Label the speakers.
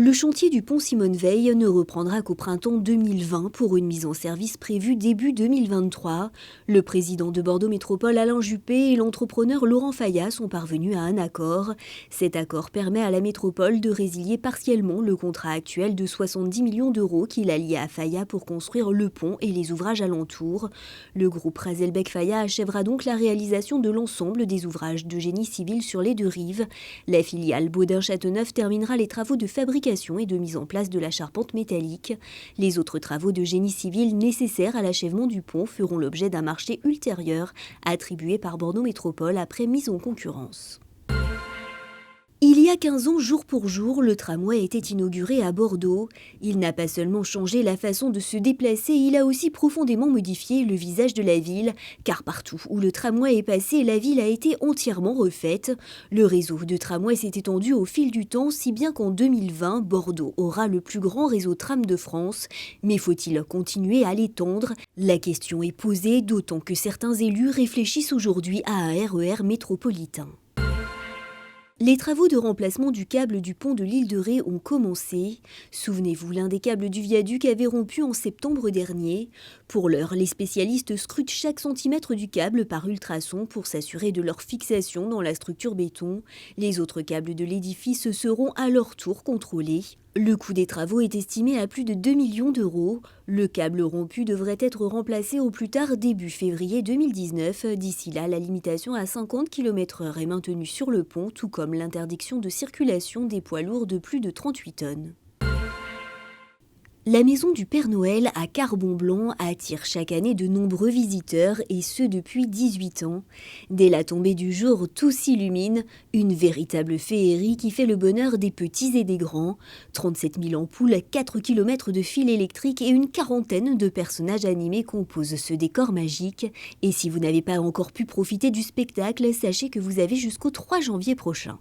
Speaker 1: Le chantier du pont Simone-Veil ne reprendra qu'au printemps 2020 pour une mise en service prévue début 2023. Le président de Bordeaux Métropole Alain Juppé et l'entrepreneur Laurent Fayat sont parvenus à un accord. Cet accord permet à la métropole de résilier partiellement le contrat actuel de 70 millions d'euros qu'il a lié à Fayat pour construire le pont et les ouvrages alentours. Le groupe Razelbeck-Fayat achèvera donc la réalisation de l'ensemble des ouvrages de génie civil sur les deux rives. La filiale Baudin-Châteauneuf terminera les travaux de fabrication et de mise en place de la charpente métallique. Les autres travaux de génie civil nécessaires à l'achèvement du pont feront l'objet d'un marché ultérieur attribué par Bordeaux Métropole après mise en concurrence. Il y a 15 ans, jour pour jour, le tramway était inauguré à Bordeaux. Il n'a pas seulement changé la façon de se déplacer, il a aussi profondément modifié le visage de la ville, car partout où le tramway est passé, la ville a été entièrement refaite. Le réseau de tramway s'est étendu au fil du temps, si bien qu'en 2020, Bordeaux aura le plus grand réseau tram de France. Mais faut-il continuer à l'étendre? La question est posée, d'autant que certains élus réfléchissent aujourd'hui à un RER métropolitain. Les travaux de remplacement du câble du pont de l'île de Ré ont commencé. Souvenez-vous, l'un des câbles du viaduc avait rompu en septembre dernier. Pour l'heure, les spécialistes scrutent chaque centimètre du câble par ultrasons pour s'assurer de leur fixation dans la structure béton. Les autres câbles de l'édifice seront à leur tour contrôlés. Le coût des travaux est estimé à plus de 2 millions d'euros. Le câble rompu devrait être remplacé au plus tard début février 2019. D'ici là, la limitation à 50 km/h est maintenue sur le pont, tout comme l'interdiction de circulation des poids lourds de plus de 38 tonnes. La maison du Père Noël à Carbon-Blanc attire chaque année de nombreux visiteurs, et ce depuis 18 ans. Dès la tombée du jour, tout s'illumine, une véritable féerie qui fait le bonheur des petits et des grands. 37 000 ampoules, 4 km de fils électriques et une quarantaine de personnages animés composent ce décor magique. Et si vous n'avez pas encore pu profiter du spectacle, sachez que vous avez jusqu'au 3 janvier prochain.